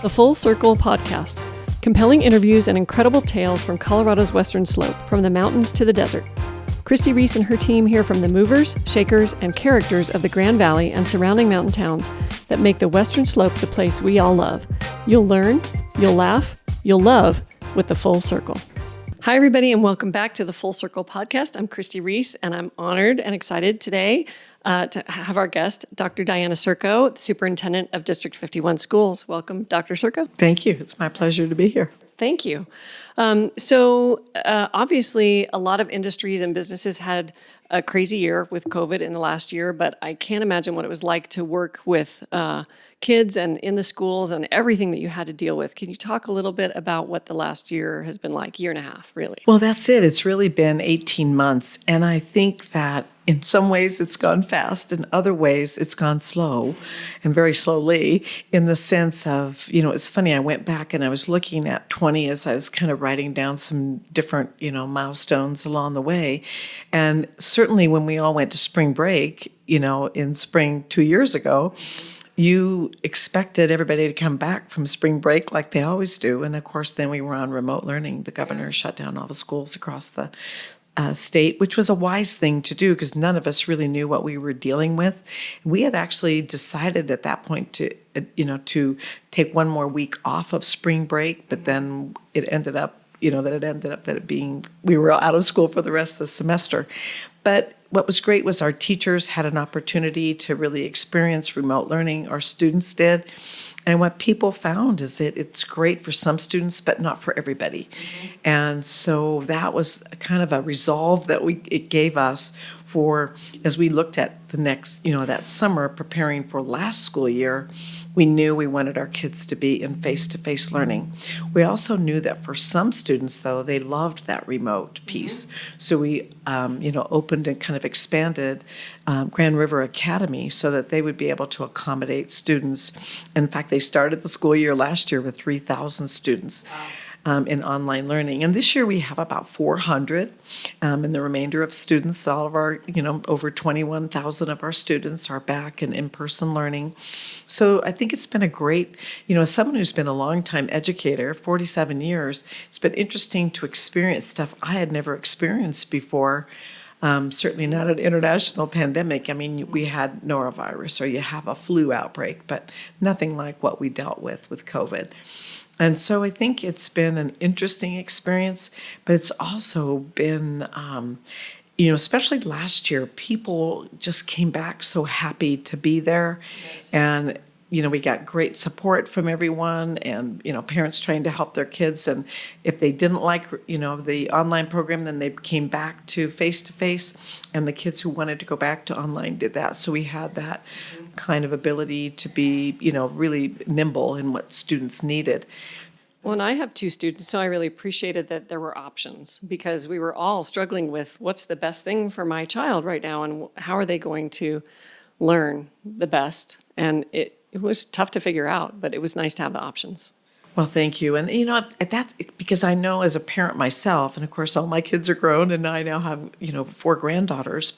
The Full Circle Podcast. Compelling interviews and incredible tales from Colorado's western slope, from the mountains to the desert. Christi Reese and her team hear from the movers, shakers, and characters of the Grand Valley and surrounding mountain towns that make the western slope the place we all love. You'll learn, you'll laugh, you'll love with The Full Circle. Hi, everybody, and welcome back to the Full Circle Podcast. I'm Christi Reese, and I'm honored and excited today to have our guest, Dr. Diana Sirko, the Superintendent of District 51 Schools. Welcome, Dr. Sirko. Thank you. It's my pleasure to be here. Thank you. Obviously, a lot of industries and businesses had a crazy year with COVID in the last year, but I can't imagine what it was like to work with kids and in the schools and everything that you had to deal with. Can you talk a little bit about what the last year has been like, year and a half, really? Well, that's it. It's really been 18 months, and I think that in some ways it's gone fast, in other ways it's gone slow and very slowly, in the sense of, it's funny, I went back and I was looking at 20 as I was kind of writing down some different, milestones along the way. And certainly when we all went to spring break, in spring 2 years ago, you expected everybody to come back from spring break like they always do. And of course, then we were on remote learning. The governor shut down all the schools across the state, which was a wise thing to do because none of us really knew what we were dealing with. We had actually decided at that point to take one more week off of spring break, but then it ended up, we were out of school for the rest of the semester. But what was great was our teachers had an opportunity to really experience remote learning. Our students did. And what people found is that it's great for some students, but not for everybody. Mm-hmm. And so that was kind of a resolve that it gave us for, as we looked at the next, that summer preparing for last school year, we knew we wanted our kids to be in face-to-face learning. We also knew that for some students, though, they loved that remote piece. So we, opened and kind of expanded Grand River Academy so that they would be able to accommodate students. In fact, they started the school year last year with 3,000 students. Wow. In online learning. And this year we have about 400, and the remainder of students, all of our, over 21,000 of our students are back in in-person learning. So I think it's been a great, as someone who's been a long-time educator, 47 years, it's been interesting to experience stuff I had never experienced before. Certainly not an international pandemic. I mean, we had norovirus or you have a flu outbreak, but nothing like what we dealt with COVID. And so I think it's been an interesting experience, but it's also been, especially last year, people just came back so happy to be there. Yes. And, we got great support from everyone and, parents trying to help their kids. And if they didn't like, the online program, then they came back to face-to-face. And the kids who wanted to go back to online did that. So we had that kind of ability to be, really nimble in what students needed. Well, and I have two students, so I really appreciated that there were options because we were all struggling with what's the best thing for my child right now and how are they going to learn the best. And it was tough to figure out, but it was nice to have the options. Well, thank you. And, that's because I know as a parent myself, and of course, all my kids are grown, and I now have, 4 granddaughters,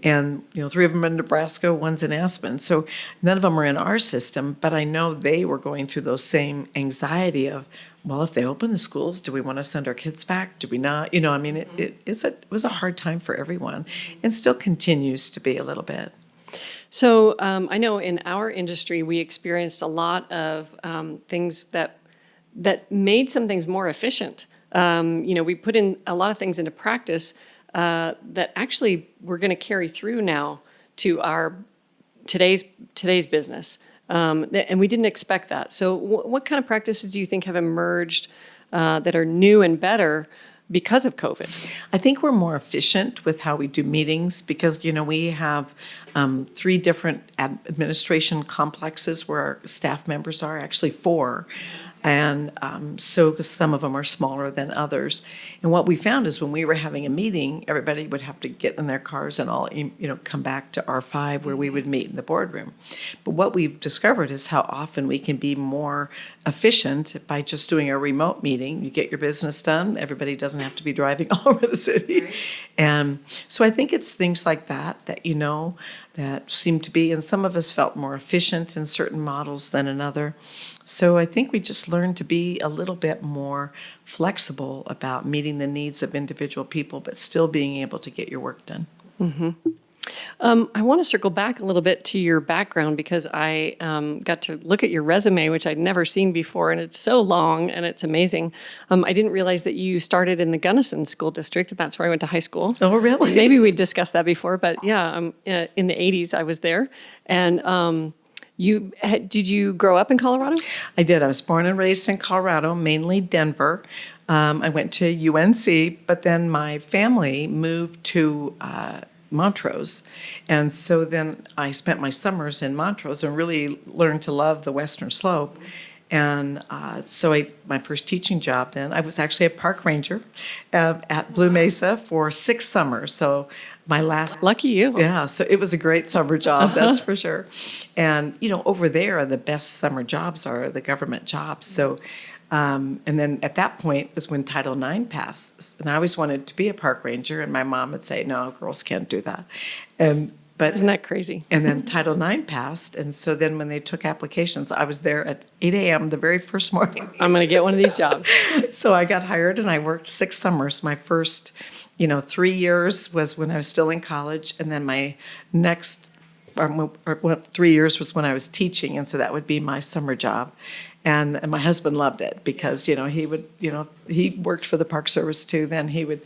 and 3 of them in Nebraska, one's in Aspen. So none of them are in our system, but I know they were going through those same anxiety of, well, if they open the schools, do we want to send our kids back? Do we not? It was a hard time for everyone and still continues to be a little bit. So I know in our industry, we experienced a lot of things that made some things more efficient. We put in a lot of things into practice that actually we're going to carry through now to our today's business. And we didn't expect that. So what kind of practices do you think have emerged that are new and better because of COVID? I think we're more efficient with how we do meetings because, we have 3 different administration complexes where our staff members are, actually 4. And so some of them are smaller than others. And what we found is when we were having a meeting, everybody would have to get in their cars and all, come back to R5 where we would meet in the boardroom. But what we've discovered is how often we can be more efficient by just doing a remote meeting. You get your business done. Everybody doesn't have to be driving all over the city. Right. And so I think it's things like that that seem to be, and some of us felt more efficient in certain models than another. So I think we just learned to be a little bit more flexible about meeting the needs of individual people, but still being able to get your work done. I want to circle back a little bit to your background because I got to look at your resume, which I'd never seen before, and it's so long and it's amazing. I didn't realize that you started in the Gunnison School District. That's where I went to high school. Oh, really? Maybe we discussed that before, but yeah, in the 80s I was there. And did you grow up in Colorado? I did. I was born and raised in Colorado, mainly Denver. I went to UNC, but then my family moved to Montrose. And so then I spent my summers in Montrose and really learned to love the Western Slope. And my first teaching job then, I was actually a park ranger at Blue Mesa for 6 summers. So my last... Lucky you. Yeah, so it was a great summer job, that's for sure. And, over there, the best summer jobs are the government jobs. So, and then at that point was when Title IX passed. And I always wanted to be a park ranger, and my mom would say, no, girls can't do that. But isn't that crazy? And then Title IX passed, and so then when they took applications, I was there at 8 a.m. the very first morning. I'm going to get one of these jobs. So I got hired, and I worked 6 summers. My first, 3 years was when I was still in college, and then my next 3 years was when I was teaching, and so that would be my summer job. And my husband loved it because, he would, he worked for the Park Service too. Then he would,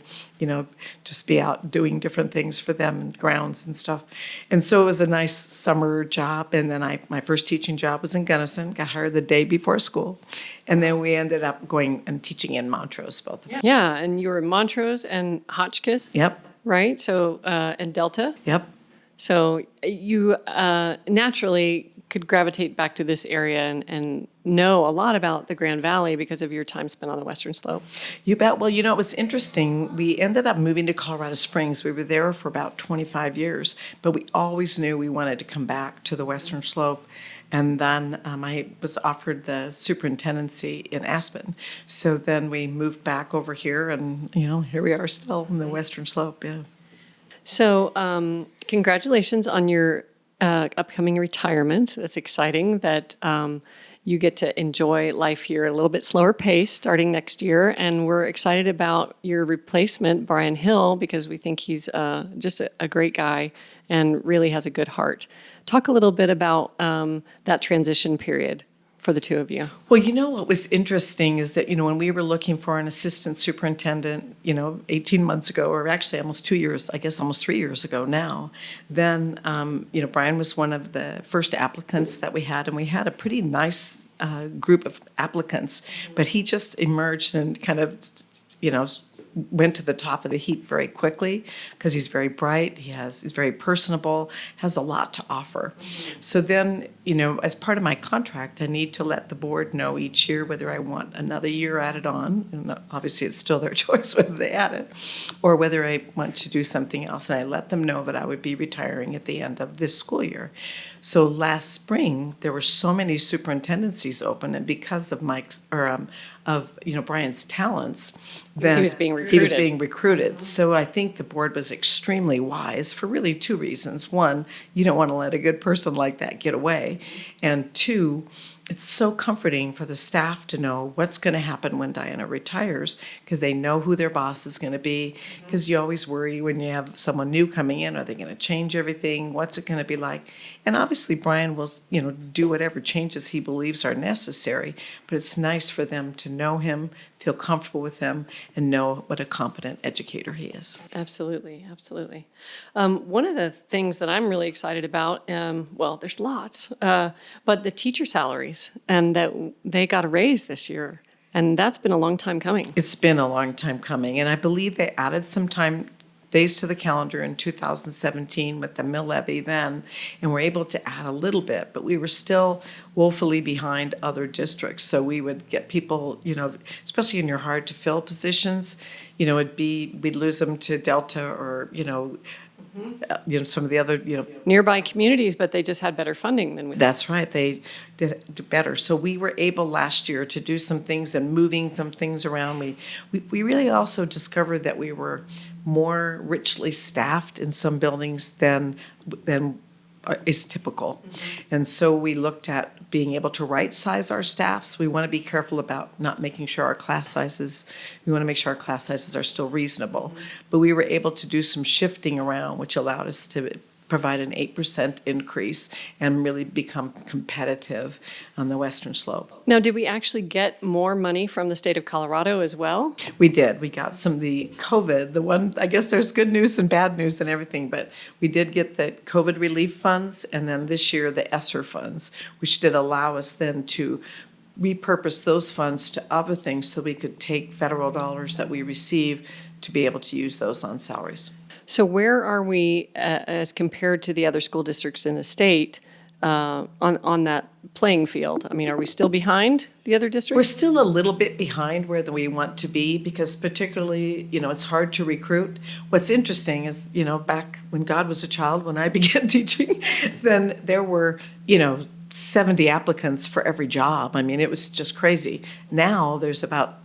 just be out doing different things for them and grounds and stuff. And so it was a nice summer job. And then my first teaching job was in Gunnison, got hired the day before school. And then we ended up going and teaching in Montrose, both of them. Yeah, and you were in Montrose and Hotchkiss. Yep. Right? So, and Delta. Yep. So you naturally could gravitate back to this area and know a lot about the Grand Valley because of your time spent on the Western Slope. You bet. Well, it was interesting. We ended up moving to Colorado Springs. We were there for about 25 years, but we always knew we wanted to come back to the Western Slope. And then I was offered the superintendency in Aspen. So then we moved back over here, and, here we are still in the Western Slope, yeah. So congratulations on your upcoming retirement. That's exciting that you get to enjoy life here at a little bit slower pace starting next year. And we're excited about your replacement, Brian Hill, because we think he's just a great guy and really has a good heart. Talk a little bit about that transition period for the two of you. Well, what was interesting is that, when we were looking for an assistant superintendent, 18 months ago, or actually almost 2 years, I guess almost 3 years ago now, then, Brian was one of the first applicants that we had, and we had a pretty nice group of applicants, but he just emerged and kind of, went to the top of the heap very quickly because he's very bright, he's very personable, has a lot to offer. So then, as part of my contract, I need to let the board know each year whether I want another year added on, and obviously it's still their choice whether they add it, or whether I want to do something else, and I let them know that I would be retiring at the end of this school year. So last spring, there were so many superintendencies open, and because of Brian's talents, then he was being recruited. He was being recruited. So I think the board was extremely wise for really 2 reasons. One, you don't want to let a good person like that get away. And 2, it's so comforting for the staff to know what's going to happen when Diana retires because they know who their boss is going to be. Because you always worry when you have someone new coming in, are they going to change everything? What's it going to be like? And obviously Brian will, do whatever changes he believes are necessary. But it's nice for them to know him, feel comfortable with him, and know what a competent educator he is. Absolutely, absolutely. One of the things that I'm really excited about, there's lots, but the teacher salaries, and that they got a raise this year, and that's been a long time coming. It's been a long time coming, and I believe they added some days to the calendar in 2017 with the mill levy then, and we're able to add a little bit, but we were still woefully behind other districts. So we would get people, especially in your hard to fill positions, we'd lose them to Delta or, some of the other, nearby communities, but they just had better funding than we did. That's right. They did better. So we were able last year to do some things and moving some things around. We really also discovered that we were more richly staffed in some buildings than is typical. And so we looked at being able to right size our staffs. We want to be careful about not making sure our class sizes, we want to make sure our class sizes are still reasonable. But we were able to do some shifting around, which allowed us to provide an 8% increase and really become competitive on the Western Slope. Now, did we actually get more money from the state of Colorado as well? We did. We got some of the COVID, the one, I guess there's good news and bad news and everything, but we did get the COVID relief funds and then this year the ESSER funds, which did allow us then to repurpose those funds to other things so we could take federal dollars that we receive to be able to use those on salaries. So where are we as compared to the other school districts in the state on that playing field? I mean, are we still behind the other districts? We're still a little bit behind where we want to be because particularly, it's hard to recruit. What's interesting is, back when God was a child, when I began teaching, then there were, 70 applicants for every job. I mean, it was just crazy. Now there's about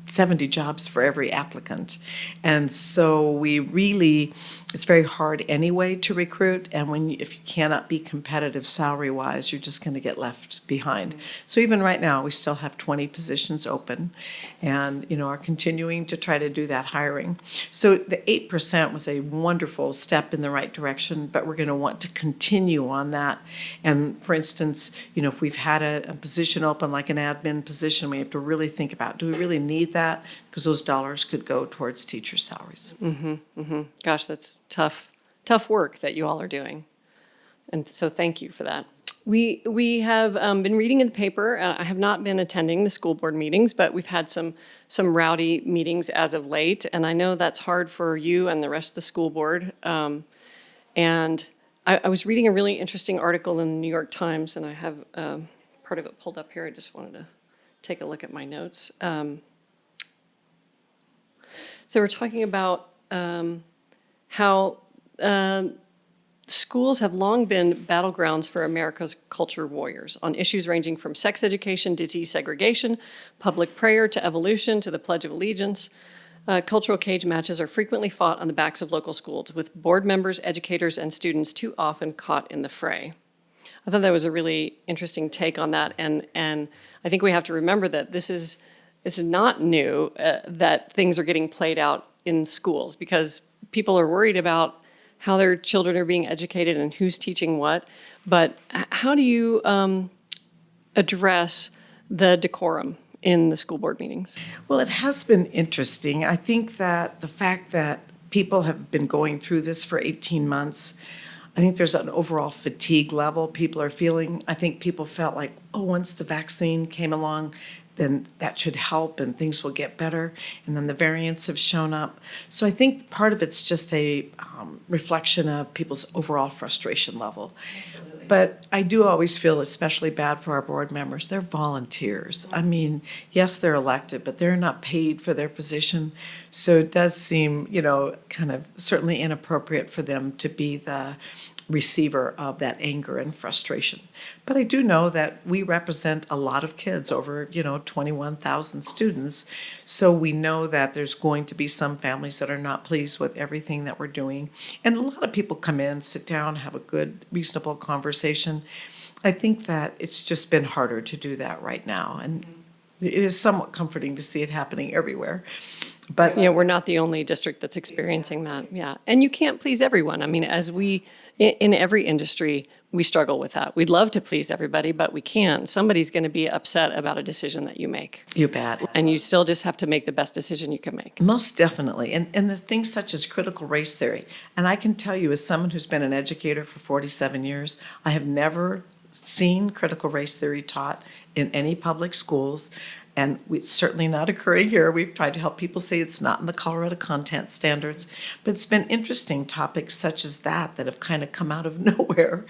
70 jobs for every applicant. And so it's very hard anyway to recruit. And if you cannot be competitive salary-wise, you're just going to get left behind. So even right now, we still have 20 positions open and, are continuing to try to do that hiring. So the 8% was a wonderful step in the right direction, but we're going to want to continue on that. And for instance, if we've had a position open like an admin position, we have to really think about, do we really need that? Because those dollars could go towards teacher salaries. Gosh, that's tough work that you all are doing. And so thank you for that. We have been reading in the paper. I have not been attending the school board meetings, but we've had some rowdy meetings as of late. And I know that's hard for you and the rest of the school board. And I was reading a really interesting article in the New York Times, and I have part of it pulled up here. I just wanted to take a look at my notes. So we're talking about how schools have long been battlegrounds for America's culture warriors on issues ranging from sex education, disease segregation, public prayer, to evolution, to the Pledge of Allegiance. Cultural cage matches are frequently fought on the backs of local schools, with board members, educators, and students too often caught in the fray. I thought that was a really interesting take on that, and I think we have to remember that this is not new that things are getting played out in schools because people are worried about how their children are being educated and who's teaching what. But how do you address the decorum in the school board meetings? Well, it has been interesting. I think that the fact that people have been going through this for 18 months, I think there's an overall fatigue level people are feeling. I think people felt like, once the vaccine came along, then that should help and things will get better. And then the variants have shown up. So I think part of it's just a reflection of people's overall frustration level. Absolutely. But I do always feel especially bad for our board members. They're volunteers. I mean, yes, they're elected, but they're not paid for their position. So it does seem, kind of certainly inappropriate for them to be the receiver of that anger and frustration. But I do know that we represent a lot of kids, over, 21,000 students. So we know that there's going to be some families that are not pleased with everything that we're doing. And a lot of people come in, sit down, have a good, reasonable conversation. I think that it's just been harder to do that right now. And it is somewhat comforting to see it happening everywhere. But we're not the only district that's experiencing that. Yeah. And you can't please everyone. I mean, in every industry, we struggle with that. We'd love to please everybody, but we can't. Somebody's going to be upset about a decision that you make. You bet. And you still just have to make the best decision you can make. Most definitely. And there's things such as critical race theory. And I can tell you, as someone who's been an educator for 47 years, I have never seen critical race theory taught in any public schools. And it's certainly not occurring here. We've tried to help people say it's not in the Colorado content standards. But it's been interesting topics such as that have kind of come out of nowhere.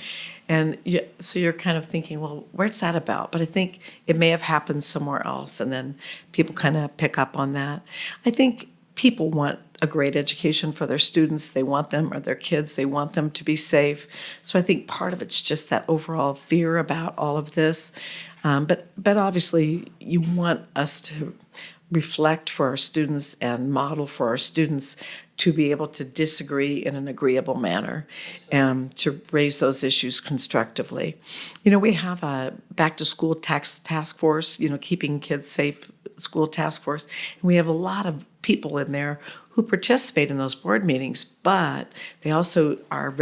And so you're kind of thinking, well, where's that about? But I think it may have happened somewhere else. And then people kind of pick up on that. I think people want a great education for their students. They want them, or their kids, they want them to be safe. So I think part of it's just that overall fear about all of this. But obviously, you want us to reflect for our students and model for our students to be able to disagree in an agreeable manner and to raise those issues constructively. We have a back-to-school task force, keeping kids safe school task force, and we have a lot of people in there who participate in those board meetings, but they also are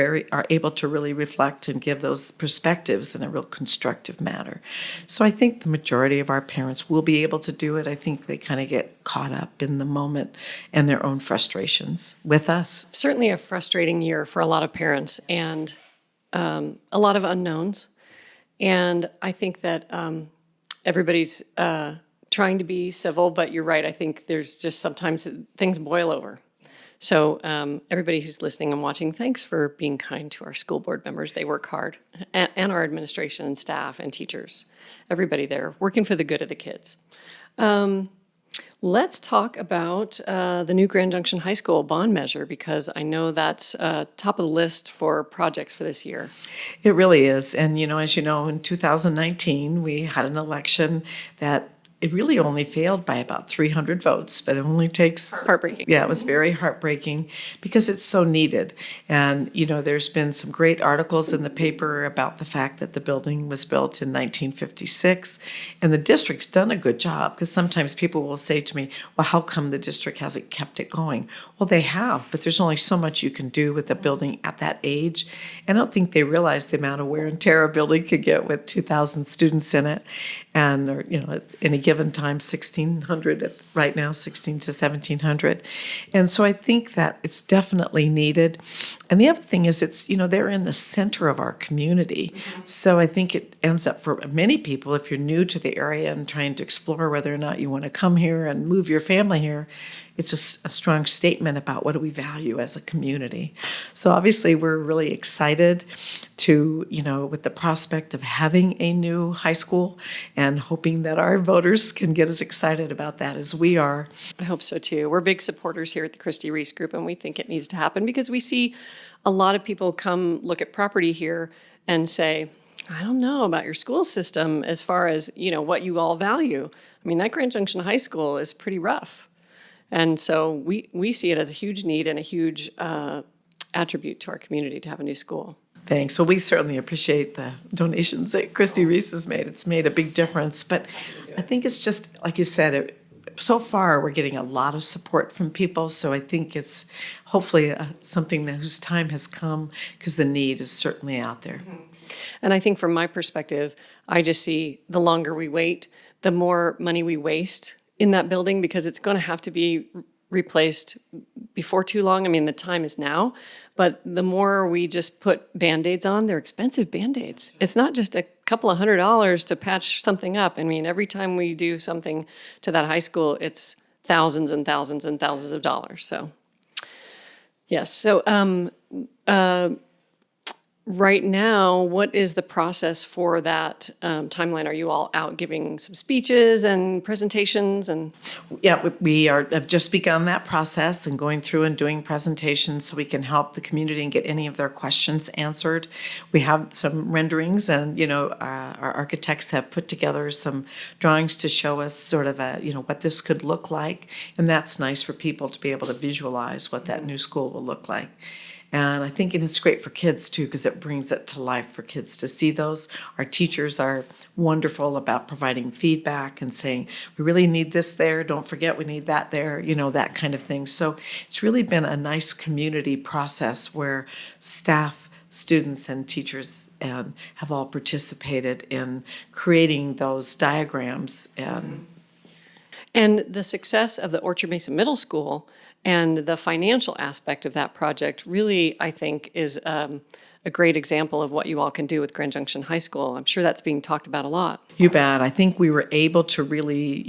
able to really reflect and give those perspectives in a real constructive manner. So I think the majority of our parents will be able to do it. I think they kind of get caught up in the moment and their own frustrations with us. Certainly a frustrating year for a lot of parents and a lot of unknowns. And I think that everybody's trying to be civil, but you're right. I think there's just sometimes things boil over. So everybody who's listening and watching, thanks for being kind to our school board members. They work hard, and our administration and staff and teachers, everybody there working for the good of the kids. Let's talk about the new Grand Junction High School bond measure, because I know that's top of the list for projects for this year. It really is. And, as you know, in 2019, we had an election that it really only failed by about 300 votes, but it only takes... Heartbreaking. Yeah, it was very heartbreaking because it's so needed. And, there's been some great articles in the paper about the fact that the building was built in 1956, and the district's done a good job, because sometimes people will say to me, well, how come the district hasn't kept it going? Well, they have, but there's only so much you can do with a building at that age. And I don't think they realize the amount of wear and tear a building could get with 2,000 students in it. And, at any given time, 1,600, right now, 16 to 1,700. And so I think that it's definitely needed. And the other thing is they're in the center of our community. Mm-hmm. So I think it ends up for many people, if you're new to the area and trying to explore whether or not you want to come here and move your family here, it's a strong statement about what do we value as a community. So obviously we're really excited to, with the prospect of having a new high school and hoping that our voters can get as excited about that as we are. I hope so too. We're big supporters here at the Christi Reese Group, and we think it needs to happen because we see a lot of people come look at property here and say, I don't know about your school system as far as, what you all value. I mean, that Grand Junction High School is pretty rough. And so we see it as a huge need and a huge attribute to our community to have a new school. Thanks. Well, we certainly appreciate the donations that Christi Reese has made. It's made a big difference. But I think it's just, like you said, so far we're getting a lot of support from people. So I think it's hopefully something whose time has come, because the need is certainly out there. Mm-hmm. And I think from my perspective, I just see the longer we wait, the more money we waste in that building, because it's going to have to be replaced before too long. I mean, the time is now, but the more we just put Band-Aids on, they're expensive Band-Aids. It's not just a couple of $100 to patch something up. I mean, every time we do something to that high school, it's thousands and thousands and thousands of dollars. So, yes. So, right now, what is the process for that timeline? Are you all out giving some speeches and presentations? And yeah, we have just begun that process and going through and doing presentations so we can help the community and get any of their questions answered. We have some renderings, and our architects have put together some drawings to show us sort of what this could look like, and that's nice for people to be able to visualize what that new school will look like. And I think it's great for kids, too, because it brings it to life for kids to see those. Our teachers are wonderful about providing feedback and saying, we really need this there. Don't forget we need that there, that kind of thing. So it's really been a nice community process where staff, students, and teachers have all participated in creating those diagrams. And the success of the Orchard Mesa Middle School and the financial aspect of that project really, I think, is a great example of what you all can do with Grand Junction High School. I'm sure that's being talked about a lot. You bet. I think we were able to really,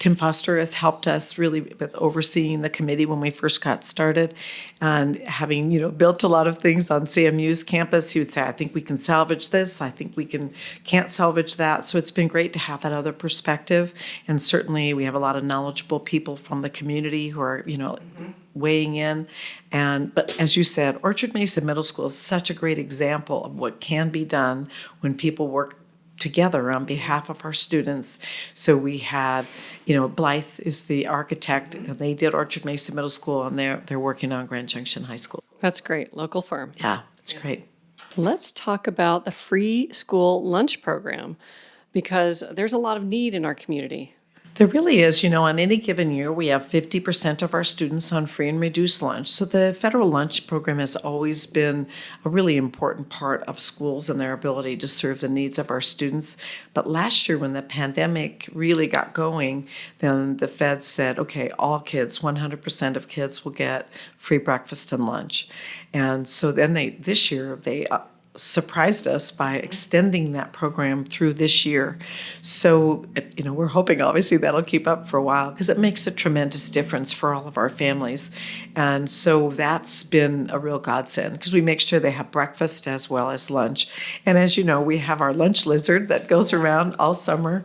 Tim Foster has helped us really with overseeing the committee when we first got started. And having, built a lot of things on CMU's campus, he would say, I think we can salvage this. I think we can't salvage that. So it's been great to have that other perspective. And certainly we have a lot of knowledgeable people from the community who are, weighing in. But as you said, Orchard Mesa Middle School is such a great example of what can be done when people work together on behalf of our students. So we had, Blythe is the architect, and they did Orchard Mesa Middle School, and they're working on Grand Junction High School. That's great. Local firm. Yeah, it's great. Let's talk about the free school lunch program, because there's a lot of need in our community. There really is. On any given year, we have 50% of our students on free and reduced lunch. So the federal lunch program has always been a really important part of schools and their ability to serve the needs of our students. But last year, when the pandemic really got going, then the feds said, okay, all kids, 100% of kids will get free breakfast and lunch. And so then this year, they surprised us by extending that program through this year. So, we're hoping obviously that'll keep up for a while, because it makes a tremendous difference for all of our families. And so that's been a real godsend, because we make sure they have breakfast as well as lunch. And as you know, we have our lunch lizard that goes around all summer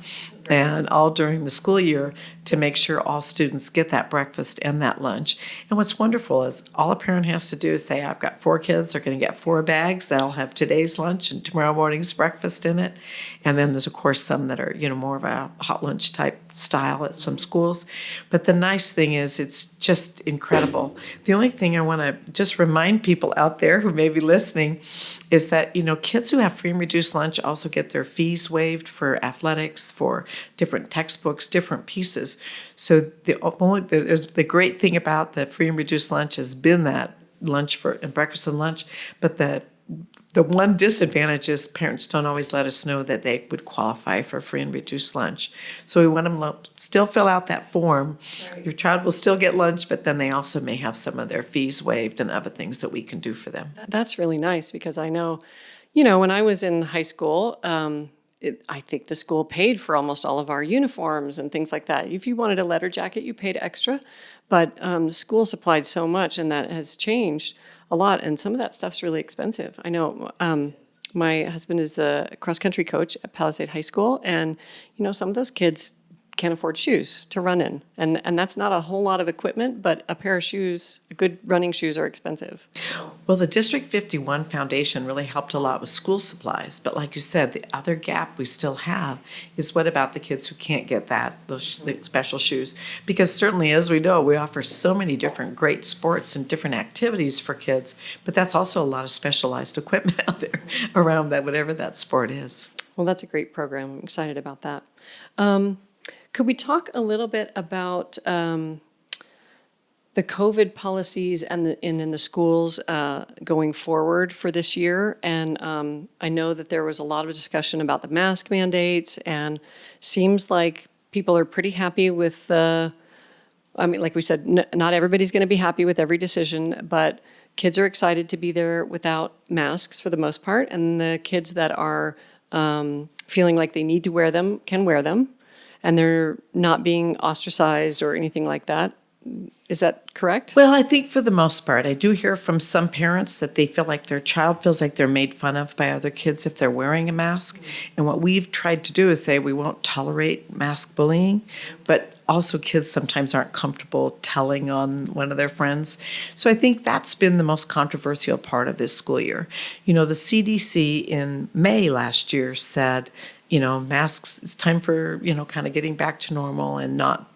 and all during the school year to make sure all students get that breakfast and that lunch. And what's wonderful is all a parent has to do is say, I've got 4 kids, they're going to get 4 bags that'll have today's lunch and tomorrow morning's breakfast in it. And then there's, of course, some that are, more of a hot lunch type style at some schools. But the nice thing is it's just incredible. The only thing I want to just remind people out there who may be listening is that, kids who have free and reduced lunch also get their fees waived for athletics, for different textbooks, different pieces. So the great thing about the free and reduced lunch has been that lunch and breakfast and lunch, but the one disadvantage is parents don't always let us know that they would qualify for free and reduced lunch. So we want them to still fill out that form. Right. Your child will still get lunch, but then they also may have some of their fees waived and other things that we can do for them. That's really nice, because I know, when I was in high school, I think the school paid for almost all of our uniforms and things like that. If you wanted a letter jacket, you paid extra, but school supplied so much, and that has changed a lot, and some of that stuff's really expensive. I know my husband is the cross-country coach at Palisade High School, and, some of those kids can't afford shoes to run in, and that's not a whole lot of equipment, but a pair of shoes, good running shoes, are expensive. Well, the District 51 Foundation really helped a lot with school supplies, but like you said, the other gap we still have is what about the kids who can't get those special shoes? Because certainly, as we know, we offer so many different great sports and different activities for kids, but that's also a lot of specialized equipment out there around that, whatever that sport is. Well, that's a great program. I'm excited about that. Could we talk a little bit about the COVID policies and in the schools going forward for this year? And I know that there was a lot of discussion about the mask mandates, and seems like people are pretty happy with like we said, not everybody's going to be happy with every decision, but kids are excited to be there without masks for the most part, and the kids that are feeling like they need to wear them can wear them, and they're not being ostracized or anything like that. Is that correct? Well, I think for the most part, I do hear from some parents that they feel like their child feels like they're made fun of by other kids if they're wearing a mask. And what we've tried to do is say we won't tolerate mask bullying, but also kids sometimes aren't comfortable telling on one of their friends. So I think that's been the most controversial part of this school year. The CDC in May last year said, masks, it's time for, kind of getting back to normal and not,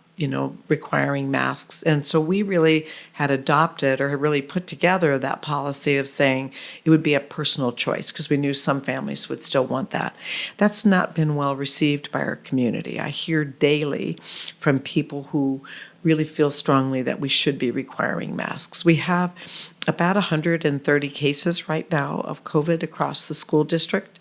requiring masks. And so we really had adopted or really put together that policy of saying it would be a personal choice, because we knew some families would still want that. That's not been well received by our community. I hear daily from people who really feel strongly that we should be requiring masks. We have about 130 cases right now of COVID across the school district.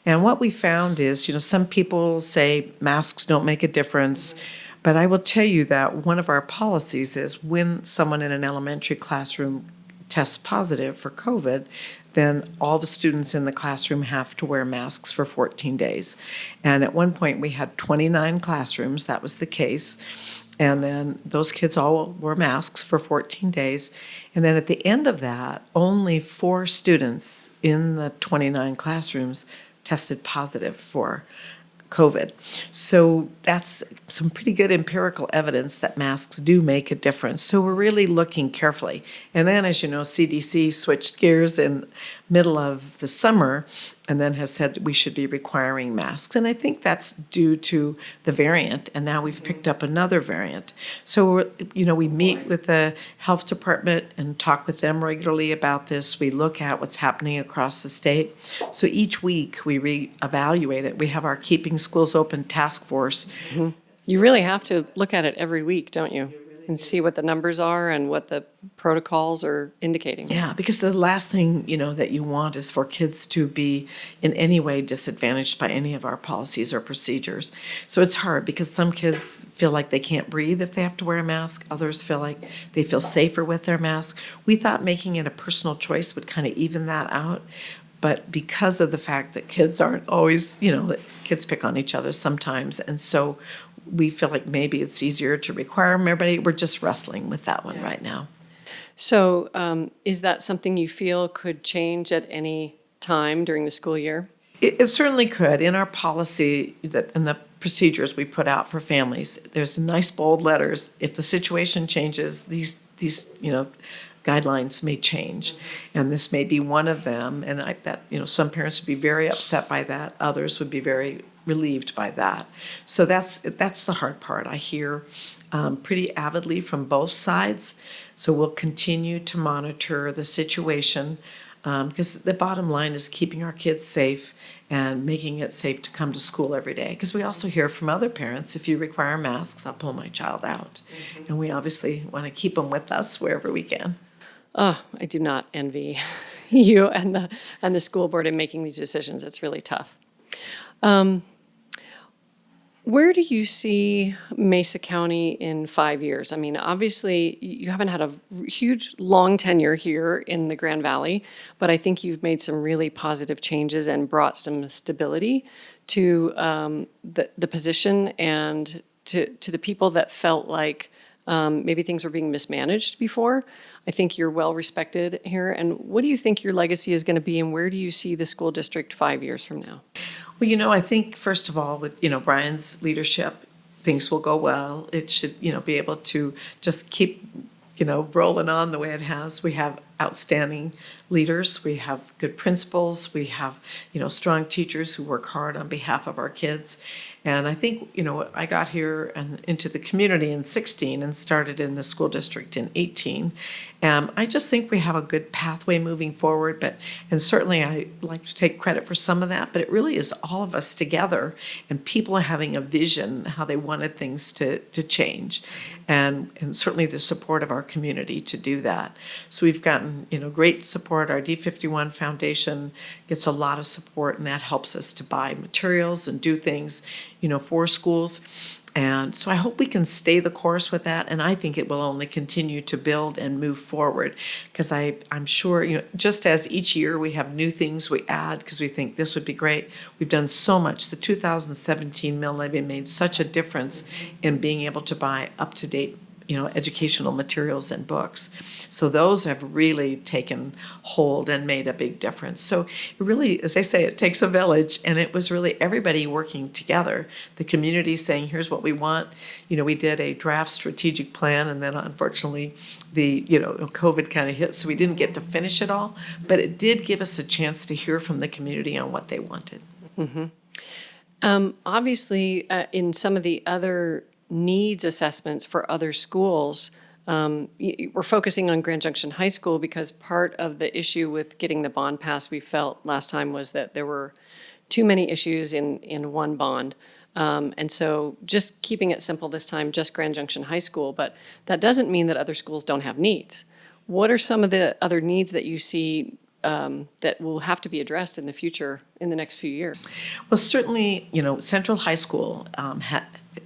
And what we found is, some people say masks don't make a difference, but I will tell you that one of our policies is when someone in an elementary classroom tests positive for COVID, then all the students in the classroom have to wear masks for 14 days. And at one point we had 29 classrooms, that was the case. And then those kids all wore masks for 14 days. And then at the end of that, only 4 students in the 29 classrooms tested positive for COVID. So that's some pretty good empirical evidence that masks do make a difference. So we're really looking carefully. And then, as you know, CDC switched gears in middle of the summer and then has said we should be requiring masks. And I think that's due to the variant. And now we've picked up another variant. So, we meet with the health department and talk with them regularly about this. We look at what's happening across the state. So each week we reevaluate it. We have our Keeping Schools Open task force. You really have to look at it every week, don't you? And see what the numbers are and what the protocols are indicating. Yeah, because the last thing, that you want is for kids to be in any way disadvantaged by any of our policies or procedures. So it's hard because some kids feel like they can't breathe if they have to wear a mask. Others feel like they feel safer with their mask. We thought making it a personal choice would kind of even that out. But because of the fact that kids aren't always, that kids pick on each other sometimes. And so we feel like maybe it's easier to require them. Everybody, we're just wrestling with that one right now. So is that something you feel could change at any time during the school year? It certainly could. In our policy and the procedures we put out for families, there's nice bold letters. If the situation changes, these guidelines may change, and this may be one of them. And some parents would be very upset by that. Others would be very relieved by that. So that's the hard part. I hear pretty avidly from both sides. So we'll continue to monitor the situation because the bottom line is keeping our kids safe and making it safe to come to school every day. Because we also hear from other parents, if you require masks, I'll pull my child out. And we obviously want to keep them with us wherever we can. Oh, I do not envy you and the school board in making these decisions. It's really tough. Where do you see Mesa County in 5 years? I mean, obviously, you haven't had a huge, long tenure here in the Grand Valley, but I think you've made some really positive changes and brought some stability to the position and to the people that felt like maybe things were being mismanaged before. I think you're well respected here. And what do you think your legacy is going to be, and where do you see the school district 5 years from now? Well, I think, first of all, with, Brian's leadership, things will go well. It should, be able to just keep, rolling on the way it has. We have outstanding leaders. We have good principals. We have, strong teachers who work hard on behalf of our kids. And I think, I got here and into the community in 16 and started in the school district in 18. I just think we have a good pathway moving forward, and certainly I like to take credit for some of that, but it really is all of us together and people having a vision how they wanted things to change. And certainly the support of our community to do that. So we've gotten, great support. Our D51 Foundation gets a lot of support, and that helps us to buy materials and do things, for schools. And so I hope we can stay the course with that, and I think it will only continue to build and move forward because I'm sure, just as each year we have new things we add because we think this would be great. We've done so much. The 2017 mill levy made such a difference in being able to buy up-to-date educational materials and books. So those have really taken hold and made a big difference. So it really, as I say, it takes a village, and it was really everybody working together. The community saying, here's what we want. We did a draft strategic plan, and then unfortunately the, COVID kind of hit, so we didn't get to finish it all, but it did give us a chance to hear from the community on what they wanted. Mm-hmm. Obviously, in some of the other needs assessments for other schools, we're focusing on Grand Junction High School because part of the issue with getting the bond passed we felt last time was that there were too many issues in one bond. And so just keeping it simple this time, just Grand Junction High School, but that doesn't mean that other schools don't have needs. What are some of the other needs that you see that will have to be addressed in the future, in the next few years? Well, certainly, Central High School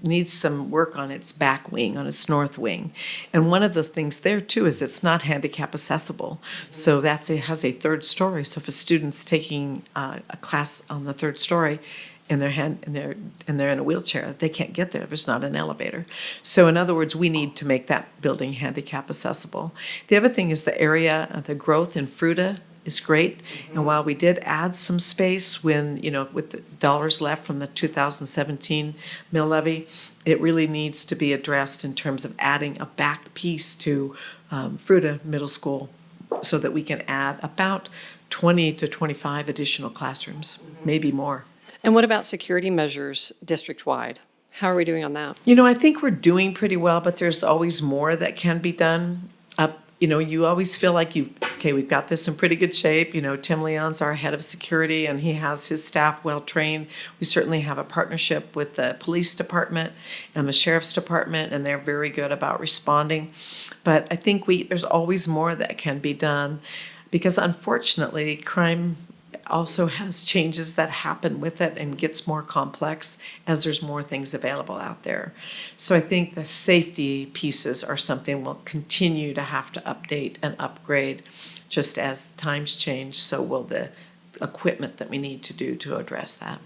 needs some work on its back wing, on its north wing. And one of the things there, too, is it's not handicap accessible. So it has a third story. So if a student's taking a class on the third story, and they're in a wheelchair, they can't get there. There's not an elevator. So in other words, we need to make that building handicap accessible. The other thing is the area, the growth in Fruta is great. And while we did add some space when, with the dollars left from the 2017 mill levy, it really needs to be addressed in terms of adding a back piece to thru middle school so that we can add about 20 to 25 additional classrooms, maybe more. And what about security measures district-wide? How are we doing on that? I think we're doing pretty well, but there's always more that can be done. You always feel like we've got this in pretty good shape. Tim Leon's our head of security, and he has his staff well trained. We certainly have a partnership with the police department and the sheriff's department, and they're very good about responding. But I think there's always more that can be done because, unfortunately, crime also has changes that happen with it and gets more complex as there's more things available out there. So I think the safety pieces are something we'll continue to have to update and upgrade just as the times change. So will the equipment that we need to do to address that.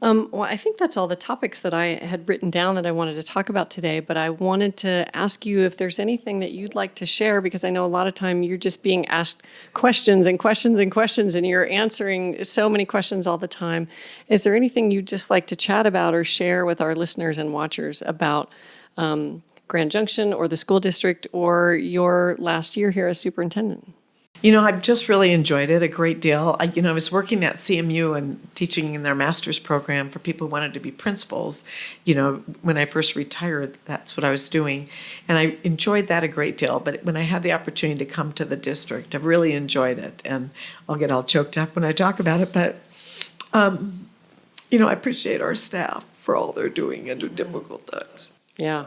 Well, I think that's all the topics that I had written down that I wanted to talk about today, but I wanted to ask you if there's anything that you'd like to share, because I know a lot of time you're just being asked questions and questions and questions, and you're answering so many questions all the time. Is there anything you'd just like to chat about or share with our listeners and watchers about Grand Junction or the school district or your last year here as superintendent? I've just really enjoyed it a great deal. I was working at CMU and teaching in their master's program for people who wanted to be principals. When I first retired, that's what I was doing. And I enjoyed that a great deal. But when I had the opportunity to come to the district, I really enjoyed it. And I'll get all choked up when I talk about it. But, I appreciate our staff for all they're doing under difficult times. Yeah.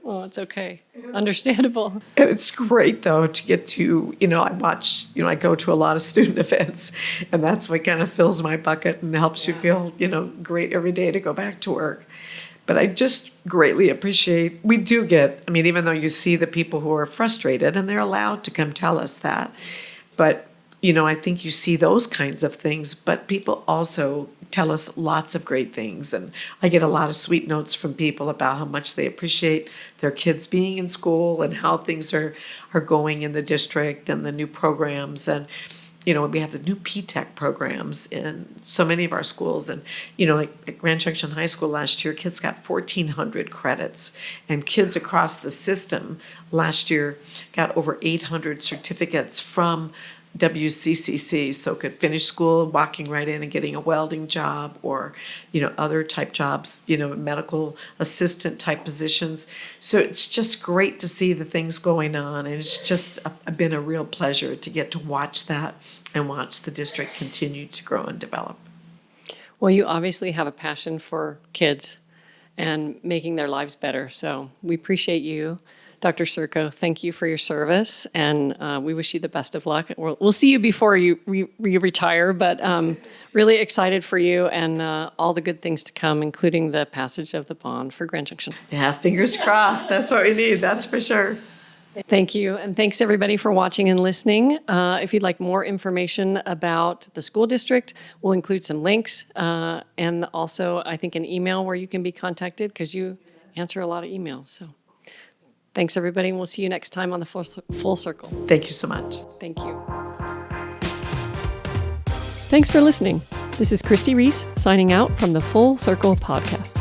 Well, it's okay. Understandable. And it's great, though, to get to, I go to a lot of student events, and that's what kind of fills my bucket and helps you feel, great every day to go back to work. But I just greatly appreciate, we do get, even though you see the people who are frustrated, and they're allowed to come tell us that, but, I think you see those kinds of things, but people also tell us lots of great things. And I get a lot of sweet notes from people about how much they appreciate their kids being in school and how things are going in the district and the new programs. And, we have the new P-TECH programs in so many of our schools. And, like at Grand Junction High School last year, kids got 1,400 credits. And kids across the system last year got over 800 certificates from WCCC, so could finish school, walking right in and getting a welding job or, other type jobs, medical assistant type positions. So it's just great to see the things going on. And it's just been a real pleasure to get to watch that and watch the district continue to grow and develop. Well, you obviously have a passion for kids and making their lives better. So we appreciate you. Dr. Sirko, thank you for your service, and we wish you the best of luck. We'll see you before you retire, but really excited for you and all the good things to come, including the passage of the bond for Grand Junction. Yeah, fingers crossed. That's what we need, that's for sure. Thank you, and thanks everybody for watching and listening. If you'd like more information about the school district, we'll include some links, and also I think an email where you can be contacted because you answer a lot of emails. So. Thanks, everybody, and we'll see you next time on the Full Circle. Thank you so much. Thank you. Thanks for listening. This is Christi Reese signing out from the Full Circle podcast.